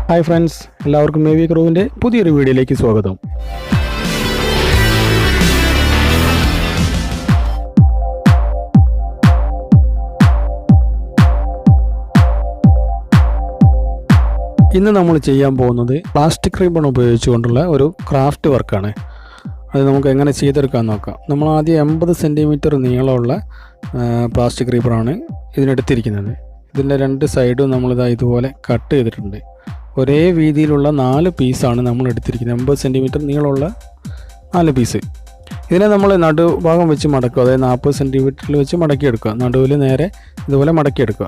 Hi friends, എല്ലാവർക്കും മേവി ക്രൂവിൻ്റെ പുതിയൊരു വീഡിയോയിലേക്ക് സ്വാഗതം. ഇന്ന് നമ്മൾ ചെയ്യാൻ പോകുന്നത് പ്ലാസ്റ്റിക് റിബൺ ഉപയോഗിച്ചുകൊണ്ടുള്ള ഒരു ക്രാഫ്റ്റ് വർക്കാണ്. അത് നമുക്ക് എങ്ങനെ ചെയ്തെടുക്കാൻ നോക്കാം. നമ്മൾ ആദ്യം 80 സെൻറ്റിമീറ്റർ നീളമുള്ള പ്ലാസ്റ്റിക് റിബണാണ് ഇതിനെടുത്തിരിക്കുന്നത്. ഇതിൻ്റെ രണ്ട് സൈഡും നമ്മളിതാ ഇതുപോലെ കട്ട് ചെയ്തിട്ടുണ്ട്. ഒരേ വീതിയിലുള്ള 4 പീസാണ് നമ്മൾ എടുത്തിരിക്കുന്നത്. 80 സെൻറ്റിമീറ്റർ നീളമുള്ള 4 പീസ്. ഇതിനെ നമ്മൾ നടുഭാഗം വെച്ച് മടക്കുക, അതായത് 40 സെൻറ്റിമീറ്ററിൽ വെച്ച് മടക്കിയെടുക്കുക. നടുവിൽ നേരെ ഇതുപോലെ മടക്കിയെടുക്കുക.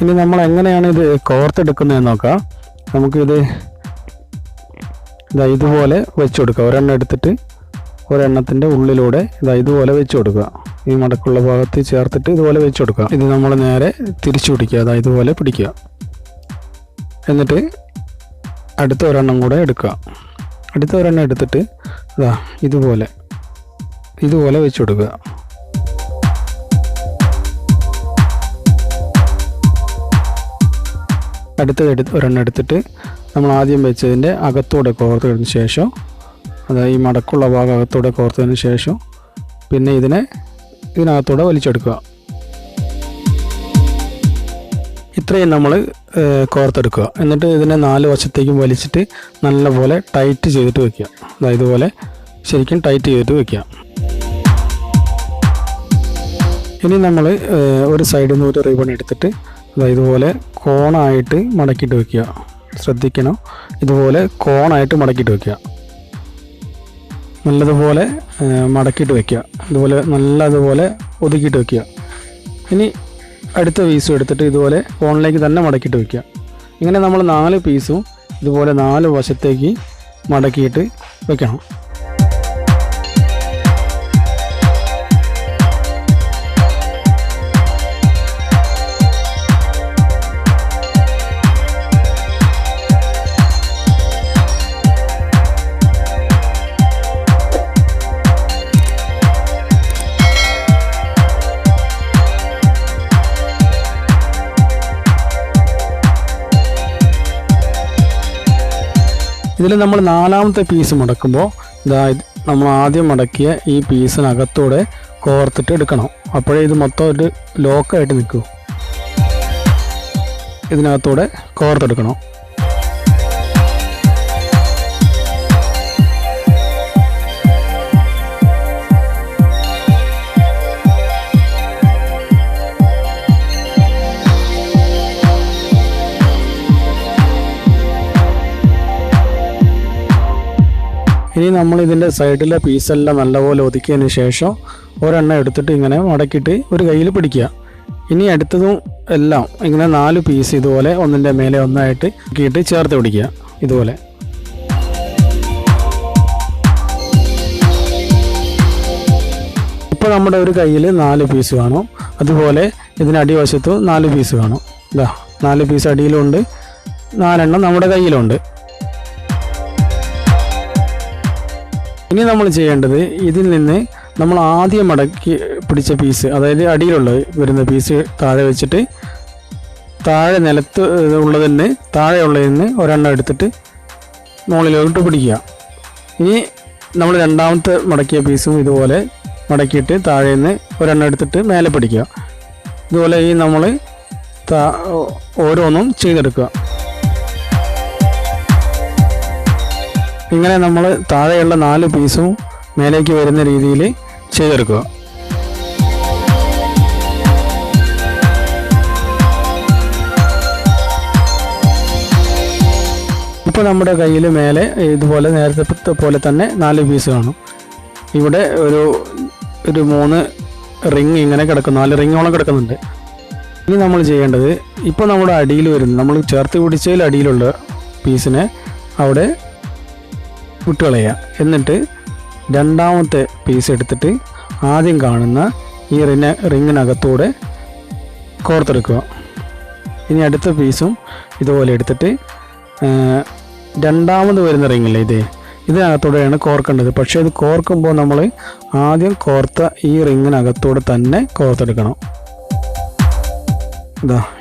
ഇനി നമ്മൾ എങ്ങനെയാണ് ഇത് കോർത്തെടുക്കുന്നതെന്ന് നോക്കാം. നമുക്കിത് ഇതുപോലെ വെച്ച് കൊടുക്കുക. ഒരെണ്ണം എടുത്തിട്ട് ഒരെണ്ണത്തിൻ്റെ ഉള്ളിലൂടെ ഇതുപോലെ വെച്ച് കൊടുക്കുക. ഈ മടക്കുള്ള ഭാഗത്ത് ചേർത്തിട്ട് ഇതുപോലെ വെച്ച് കൊടുക്കുക. ഇത് നമ്മൾ നേരെ തിരിച്ചു പിടിക്കുക, ഇതുപോലെ പിടിക്കുക. എന്നിട്ട് അടുത്ത ഒരെണ്ണം കൂടെ എടുക്കുക. അടുത്ത ഒരെണ്ണം എടുത്തിട്ട് ഇതുപോലെ വെച്ച് കൊടുക്കുക. അടുത്ത ഒരെണ്ണം എടുത്തിട്ട് നമ്മൾ ആദ്യം വെച്ചതിൻ്റെ അകത്തൂടെ കോർത്തതിന് ശേഷം, ഈ മടക്കുള്ള ഭാഗം അകത്തൂടെ കോർത്തതിന് ശേഷം പിന്നെ ഇതിനകത്തൂടെ വലിച്ചെടുക്കുക. ഇത്രയും നമ്മൾ കോർത്തെടുക്കുക. എന്നിട്ട് ഇതിനെ 4 വശത്തേക്കും വലിച്ചിട്ട് നല്ലപോലെ ടൈറ്റ് ചെയ്തിട്ട് വയ്ക്കുക. ഇതുപോലെ ശരിക്കും ടൈറ്റ് ചെയ്തിട്ട് വയ്ക്കുക. ഇനി നമ്മൾ ഒരു സൈഡിൽ നിന്ന് ഒരു റിബൺ എടുത്തിട്ട് ഇതുപോലെ കോണായിട്ട് മടക്കിയിട്ട് വയ്ക്കുക. ശ്രദ്ധിക്കണം, ഇതുപോലെ കോണായിട്ട് മടക്കിയിട്ട് വയ്ക്കുക. നല്ലതുപോലെ മടക്കിയിട്ട് വയ്ക്കുക. നല്ലതുപോലെ ഒതുക്കിയിട്ട് വയ്ക്കുക. ഇനി അടുത്ത പീസും എടുത്തിട്ട് ഇതുപോലെ കോണിലേക്ക് തന്നെ മടക്കിയിട്ട് വയ്ക്കുക. ഇങ്ങനെ നമ്മൾ 4 പീസും ഇതുപോലെ 4 വശത്തേക്ക് മടക്കിയിട്ട് വയ്ക്കണം. ഇതിൽ നമ്മൾ 4ാമത്തെ പീസ് മടക്കുമ്പോൾ നമ്മൾ ആദ്യം മടക്കിയ ഈ പീസിനകത്തൂടെ കോർത്തിട്ട് എടുക്കണം. അപ്പോഴേ ഇത് മൊത്തം ഒരു ലോക്കായിട്ട് നിൽക്കൂ. ഇതിനകത്തൂടെ കോർത്തെടുക്കണം. ഇനി നമ്മൾ ഇതിൻ്റെ സൈഡിലെ പീസെല്ലാം നല്ലപോലെ ഒതുക്കിയതിന് ശേഷം ഒരെണ്ണം എടുത്തിട്ട് ഇങ്ങനെ മടക്കിയിട്ട് ഒരു കയ്യിൽ പിടിക്കുക. ഇനി അടുത്തതും എല്ലാം ഇങ്ങനെ 4 പീസ് ഇതുപോലെ ഒന്നിൻ്റെ മേലെ ഒന്നായിട്ട് ആക്കിയിട്ട് ചേർത്ത് പിടിക്കുക. ഇതുപോലെ ഇപ്പോൾ നമ്മുടെ ഒരു കയ്യിൽ 4 പീസ് കാണും. അതുപോലെ ഇതിന് അടിവശത്തും 4 പീസ് കാണും. 4 പീസ് അടിയിലുണ്ട്, 4 എണ്ണം നമ്മുടെ കയ്യിലുണ്ട്. ഇനി നമ്മൾ ചെയ്യേണ്ടത്, ഇതിൽ നിന്ന് നമ്മൾ ആദ്യം മടക്കി പിടിച്ച പീസ്, അതായത് അടിയിലുള്ള വരുന്ന പീസ് താഴെ വെച്ചിട്ട് താഴെ നിലത്ത് ഉള്ളതിന് താഴെയുള്ളതിന് ഒരെണ്ണം എടുത്തിട്ട് മുകളിലോട്ട് പിടിക്കുക. ഇനി നമ്മൾ 2ാമത്തെ മടക്കിയ പീസും ഇതുപോലെ മടക്കിയിട്ട് താഴെ നിന്ന് ഒരെണ്ണം എടുത്തിട്ട് മേലെ പിടിക്കുക. ഇതുപോലെ നമ്മൾ ഓരോന്നും ചെയ്തെടുക്കുക. ഇങ്ങനെ നമ്മൾ താഴെയുള്ള 4 പീസും മേലേക്ക് വരുന്ന രീതിയിൽ ചെയ്തെടുക്കുക. ഇപ്പോൾ നമ്മുടെ കയ്യിൽ മേലെ ഇതുപോലെ നേരത്തെ പോലെ തന്നെ 4 പീസ് കാണും. ഇവിടെ ഒരു 3 റിങ് ഇങ്ങനെ കിടക്കും, 4 റിങ്ങോളം കിടക്കുന്നുണ്ട്. ഇനി നമ്മൾ ചെയ്യേണ്ടത്, ഇപ്പോൾ നമ്മുടെ അടിയിൽ വരുന്ന നമ്മൾ ചേർത്ത് പിടിച്ചതിൽ അടിയിലുള്ള പീസിനെ അവിടെ വിട്ടുകളയുക. എന്നിട്ട് 2ാമത്തെ പീസ് എടുത്തിട്ട് ആദ്യം കാണുന്ന ഈ റിങ്ങിനകത്തൂടെ കോർത്തെടുക്കുക. ഇനി അടുത്ത പീസും ഇതുപോലെ എടുത്തിട്ട് 2ാമത് വരുന്ന റിങ്ങില്ലേ, ഇതിനകത്തൂടെയാണ് കോർക്കേണ്ടത്. പക്ഷേ ഇത് കോർക്കുമ്പോൾ നമ്മൾ ആദ്യം കോർത്ത ഈ റിങ്ങിനകത്തൂടെ തന്നെ കോർത്തെടുക്കണം.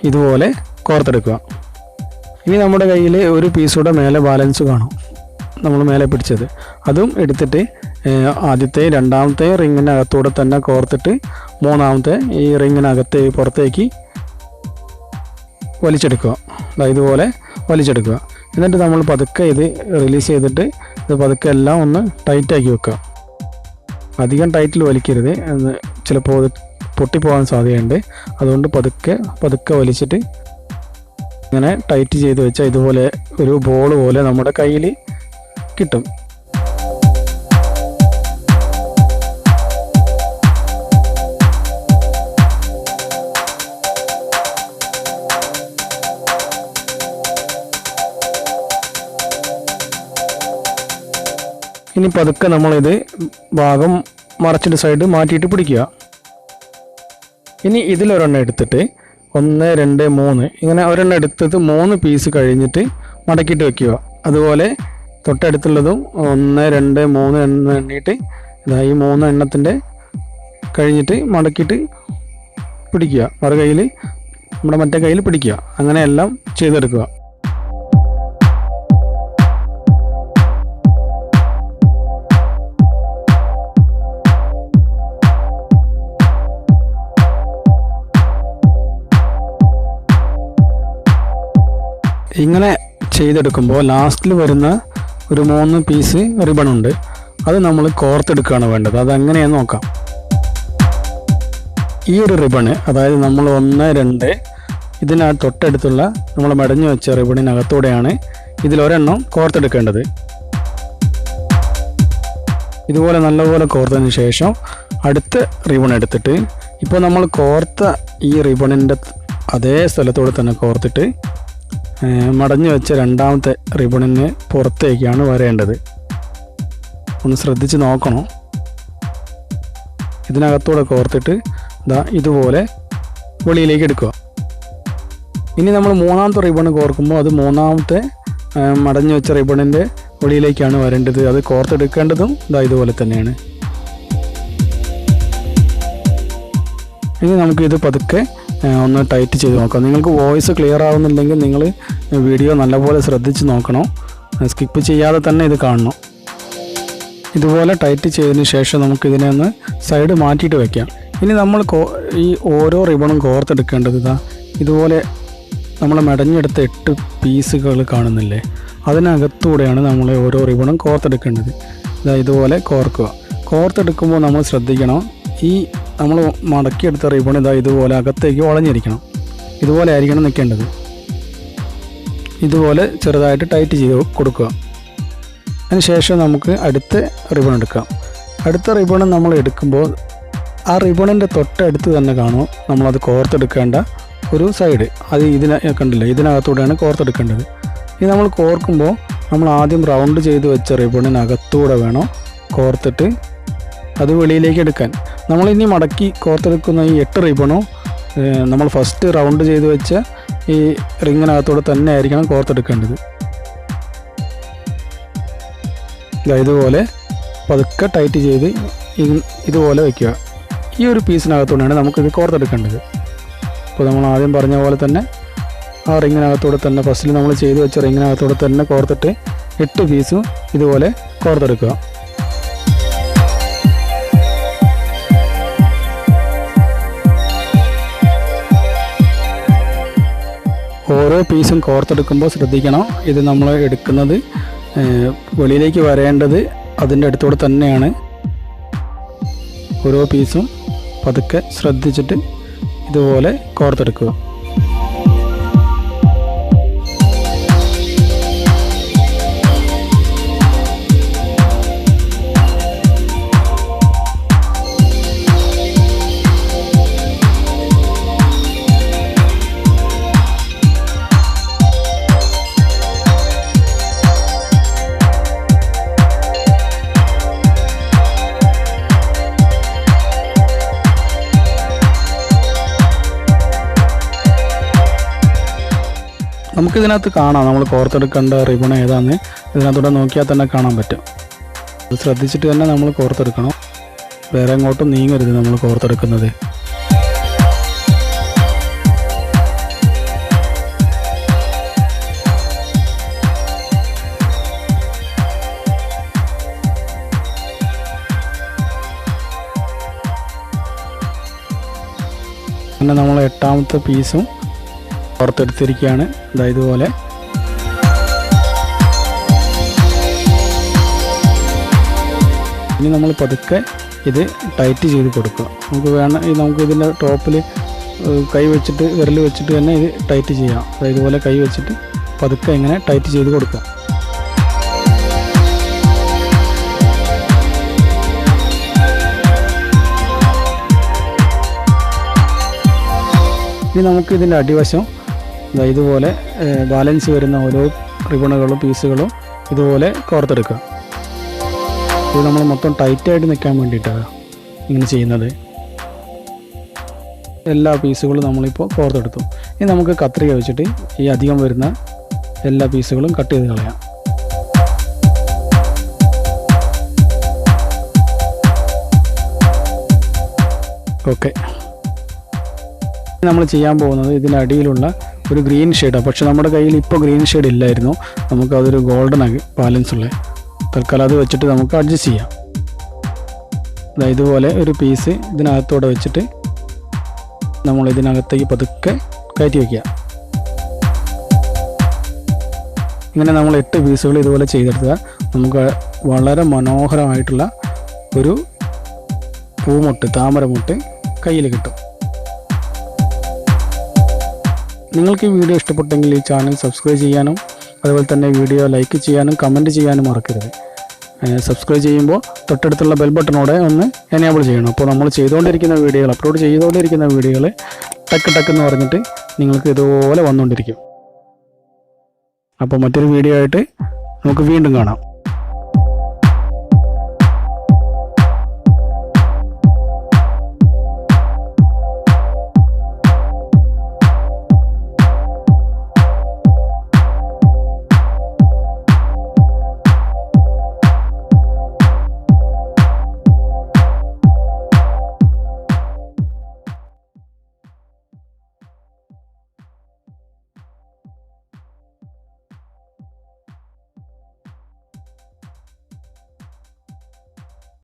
ഇതുപോലെ കോർത്തെടുക്കുക. ഇനി നമ്മുടെ കയ്യിൽ ഒരു പീസ് കൂടെ മേലെ ബാലൻസ് കാണും, നമ്മൾ മേലെ പിടിച്ചത്. അതും എടുത്തിട്ട് ആദ്യത്തെ രണ്ടാമത്തെ റിങ്ങിനകത്തൂടെ തന്നെ കോർത്തിട്ട് മൂന്നാമത്തെ ഈ റിങ്ങിനകത്ത് പുറത്തേക്ക് വലിച്ചെടുക്കുക. ഇതുപോലെ വലിച്ചെടുക്കുക. എന്നിട്ട് നമ്മൾ പതുക്കെ ഇത് റിലീസ് ചെയ്തിട്ട് ഇത് പതുക്കെ എല്ലാം ഒന്ന് ടൈറ്റാക്കി വെക്കുക. അധികം ടൈറ്റിൽ വലിക്കരുത്, ചിലപ്പോൾ അത് പൊട്ടിപ്പോകാൻ സാധ്യതയുണ്ട്. അതുകൊണ്ട് പതുക്കെ വലിച്ചിട്ട് ഇങ്ങനെ ടൈറ്റ് ചെയ്ത് വെച്ചാൽ ഇതുപോലെ ഒരു ബോൾ പോലെ നമ്മുടെ കയ്യിൽ കിട്ടും. ഇനി പതുക്കെ നമ്മളിത് ഭാഗം മറച്ചിട്ട് സൈഡ് മാറ്റിയിട്ട് പിടിക്കുക. ഇനി ഇതിലൊരെണ്ണം എടുത്തിട്ട് 1, 2, 3 ഇങ്ങനെ ഒരെണ്ണം എടുത്തിട്ട് 3 പീസ് കഴിഞ്ഞിട്ട് മടക്കിയിട്ട് വെക്കുക. അതുപോലെ തൊട്ടടുത്തുള്ളതും 1, 2, 3 എണ്ണ എണ്ണിയിട്ട് ഈ 3 എണ്ണത്തിൻ്റെ കഴിഞ്ഞിട്ട് മടക്കിയിട്ട് പിടിക്കുക. കയ്യിൽ നമ്മുടെ മറ്റേ കയ്യിൽ പിടിക്കുക. അങ്ങനെ എല്ലാം ചെയ്തെടുക്കുക. ഇങ്ങനെ ചെയ്തെടുക്കുമ്പോൾ ലാസ്റ്റിൽ വരുന്ന ഒരു 3 പീസ് റിബണുണ്ട്, അത് നമ്മൾ കോർത്തെടുക്കുകയാണ് വേണ്ടത്. അതെങ്ങനെയാണെന്ന് നോക്കാം. ഈ ഒരു റിബണ്, അതായത് നമ്മൾ 1, 2 ഇതിനകത്ത് തൊട്ടടുത്തുള്ള നമ്മൾ മെടഞ്ഞു വെച്ച റിബണിനകത്തൂടെയാണ് ഇതിലൊരെണ്ണം കോർത്തെടുക്കേണ്ടത്. ഇതുപോലെ നല്ലപോലെ കോർത്തതിന് ശേഷം അടുത്ത റിബൺ എടുത്തിട്ട് ഇപ്പോൾ നമ്മൾ കോർത്ത ഈ റിബണിൻ്റെ അതേ സ്ഥലത്തോടെ തന്നെ കോർത്തിട്ട് മടഞ്ഞു വെച്ച രണ്ടാമത്തെ റിബണിന് പുറത്തേക്കാണ് വരേണ്ടത്. ഒന്ന് ശ്രദ്ധിച്ച് നോക്കണം. ഇതിനകത്തൂടെ കോർത്തിട്ട് ഇതുപോലെ വെളിയിലേക്ക് എടുക്കുക. ഇനി നമ്മൾ മൂന്നാമത്തെ റിബൺ കോർക്കുമ്പോൾ അത് മൂന്നാമത്തെ മടഞ്ഞു വെച്ച റിബണിൻ്റെ വെളിയിലേക്കാണ് വരേണ്ടത്. അത് കോർത്തെടുക്കേണ്ടതും ഇതുപോലെ തന്നെയാണ്. ഇനി നമുക്കിത് പതുക്കെ ഒന്ന് ടൈറ്റ് ചെയ്ത് നോക്കാം. നിങ്ങൾക്ക് വോയിസ് ക്ലിയർ ആവുന്നില്ലെങ്കിൽ നിങ്ങൾ വീഡിയോ നല്ലപോലെ ശ്രദ്ധിച്ച് നോക്കണം, സ്കിപ്പ് ചെയ്യാതെ തന്നെ ഇത് കാണണം. ഇതുപോലെ ടൈറ്റ് ചെയ്തതിന് ശേഷം നമുക്കിതിനെ ഒന്ന് സൈഡ് മാറ്റിയിട്ട് വയ്ക്കാം. ഇനി നമ്മൾ ഈ ഓരോ റിബണും കോർത്തെടുക്കേണ്ടത് ഇതുപോലെ നമ്മൾ മെടഞ്ഞെടുത്ത 8 പീസുകൾ കാണുന്നില്ലേ, അതിനകത്തൂടെയാണ് നമ്മൾ ഓരോ റിബണും കോർത്തെടുക്കേണ്ടത്. ഇതുപോലെ കോർക്കുക. കോർത്തെടുക്കുമ്പോൾ നമ്മൾ ശ്രദ്ധിക്കണം, ഈ നമ്മൾ മടക്കിയെടുത്ത റിബൺ ഇതുപോലെ അകത്തേക്ക് വളഞ്ഞിരിക്കണം. ഇതുപോലെ ആയിരിക്കണം നിൽക്കേണ്ടത്. ഇതുപോലെ ചെറുതായിട്ട് ടൈറ്റ് ചെയ്ത് കൊടുക്കുക. അതിനുശേഷം നമുക്ക് അടുത്ത റിബൺ എടുക്കാം. അടുത്ത റിബൺ നമ്മൾ എടുക്കുമ്പോൾ ആ റിബണിൻ്റെ തൊട്ടടുത്ത് തന്നെ കാണും നമ്മളത് കോർത്തെടുക്കേണ്ട ഒരു സൈഡ്. അത് കണ്ടില്ല, ഇതിനകത്തൂടെയാണ് കോർത്തെടുക്കേണ്ടത്. ഇനി നമ്മൾ കോർക്കുമ്പോൾ നമ്മൾ ആദ്യം റൗണ്ട് ചെയ്ത് വെച്ച റിബണിനകത്തൂടെ വേണം കോർത്തിട്ട് അത് വെളിയിലേക്ക് എടുക്കാൻ. നമ്മളിനി മടക്കി കോർത്തെടുക്കുന്ന ഈ 8 റിബണും നമ്മൾ ഫസ്റ്റ് റൗണ്ട് ചെയ്ത് വെച്ച ഈ റിങ്ങിനകത്തൂടെ തന്നെ ആയിരിക്കണം കോർത്തെടുക്കേണ്ടത്. ഇതുപോലെ പതുക്കെ ടൈറ്റ് ചെയ്ത് ഇതുപോലെ വയ്ക്കുക. ഈ ഒരു പീസിനകത്തൂടെയാണ് നമുക്കിത് കോർത്തെടുക്കേണ്ടത്. അപ്പോൾ നമ്മൾ ആദ്യം പറഞ്ഞ പോലെ തന്നെ ആ റിങ്ങിനകത്തൂടെ തന്നെ ഫസ്റ്റിൽ നമ്മൾ ചെയ്ത് വെച്ച റിങ്ങിനകത്തൂടെ തന്നെ കോർത്തിട്ട് 8 പീസും ഇതുപോലെ കോർത്തെടുക്കുക. ഓരോ പീസും കോർത്തെടുക്കുമ്പോൾ ശ്രദ്ധിക്കണം, ഇത് നമ്മൾ എടുക്കുന്നത് വെളിയിലേക്ക് വരേണ്ടത് അതിൻ്റെ അടുത്തൂടെ തന്നെയാണ്. ഓരോ പീസും പതുക്കെ ശ്രദ്ധിച്ചിട്ട് ഇതുപോലെ കോർത്തെടുക്കുക. നമുക്കിതിനകത്ത് കാണാം, നമ്മൾ കോർത്തെടുക്കേണ്ട റിബൺ ഏതാണെന്ന് ഇതിനകത്തൂടെ നോക്കിയാൽ തന്നെ കാണാൻ പറ്റും. അത് ശ്രദ്ധിച്ചിട്ട് തന്നെ നമ്മൾ കോർത്തെടുക്കണം. വേറെ എങ്ങോട്ടും നീങ്ങരുത് നമ്മൾ കോർത്തെടുക്കുന്നത്. പിന്നെ നമ്മൾ 8ാമത്തെ പീസും പുറത്തെടുത്തിരിക്കുകയാണ്. ഇതുപോലെ ഇനി നമ്മൾ പതുക്കെ ഇത് ടൈറ്റ് ചെയ്ത് കൊടുക്കുക. നമുക്ക് ഇതിൻ്റെ ടോപ്പിൽ കൈ വെച്ചിട്ട് വിരൽ വെച്ചിട്ട് തന്നെ ഇത് ടൈറ്റ് ചെയ്യാം. ഇതുപോലെ കൈ വെച്ചിട്ട് പതുക്കെ ഇങ്ങനെ ടൈറ്റ് ചെയ്ത് കൊടുക്കുക. ഇനി നമുക്ക് ഇതിൻ്റെ അടിവശം ഇതുപോലെ ബാലൻസ് വരുന്ന ഓരോ റിബണുകളും പീസുകളും ഇതുപോലെ കോർത്തെടുക്കുക. ഇത് നമ്മൾ മൊത്തം ടൈറ്റായിട്ട് നിൽക്കാൻ വേണ്ടിയിട്ടാണ് ഇങ്ങനെ ചെയ്യുന്നത്. എല്ലാ പീസുകളും നമ്മളിപ്പോൾ കോർത്തെടുത്തു. ഇനി നമുക്ക് കത്രിക വെച്ചിട്ട് ഈ അധികം വരുന്ന എല്ലാ പീസുകളും കട്ട് ചെയ്ത് കളയാം. ഓക്കെ, നമ്മൾ ചെയ്യാൻ പോകുന്നത് ഇതിൻ്റെ അടിയിലുള്ള ഒരു ഗ്രീൻ ഷെയ്ഡാണ്. പക്ഷെ നമ്മുടെ കയ്യിൽ ഇപ്പോൾ ഗ്രീൻ ഷെയ്ഡ് ഇല്ലായിരുന്നു. നമുക്കതൊരു ഗോൾഡൻ ആക്കി ബാലൻസ് ഉള്ളത്. തൽക്കാലം അത് വെച്ചിട്ട് നമുക്ക് അഡ്ജസ്റ്റ് ചെയ്യാം. ഇതുപോലെ ഒരു പീസ് ഇതിനകത്തോടെ വെച്ചിട്ട് നമ്മൾ ഇതിനകത്തേക്ക് പതുക്കെ കയറ്റി വയ്ക്കുക. ഇങ്ങനെ നമ്മൾ 8 പീസുകൾ ഇതുപോലെ ചെയ്തെടുക്കുക. നമുക്ക് വളരെ മനോഹരമായിട്ടുള്ള ഒരു പൂമൊട്ട്, താമരമൊട്ട് കയ്യിൽ കിട്ടും. നിങ്ങൾക്ക് ഈ വീഡിയോ ഇഷ്ടപ്പെട്ടെങ്കിൽ ഈ ചാനൽ സബ്സ്ക്രൈബ് ചെയ്യാനും അതുപോലെ തന്നെ വീഡിയോ ലൈക്ക് ചെയ്യാനും കമൻറ്റ് ചെയ്യാനും മറക്കരുത്. സബ്സ്ക്രൈബ് ചെയ്യുമ്പോൾ തൊട്ടടുത്തുള്ള ബെൽ ബട്ടണോടെ ഒന്ന് എനേബിൾ ചെയ്യണം. അപ്പോൾ നമ്മൾ ചെയ്തുകൊണ്ടിരിക്കുന്ന വീഡിയോകൾ, അപ്ലോഡ് ചെയ്തുകൊണ്ടിരിക്കുന്ന വീഡിയോകൾ ടക്ക് എന്ന് പറഞ്ഞിട്ട് നിങ്ങൾക്ക് ഇതുപോലെ വന്നുകൊണ്ടിരിക്കും. അപ്പോൾ മറ്റൊരു വീഡിയോ ആയിട്ട് നമുക്ക് വീണ്ടും കാണാം.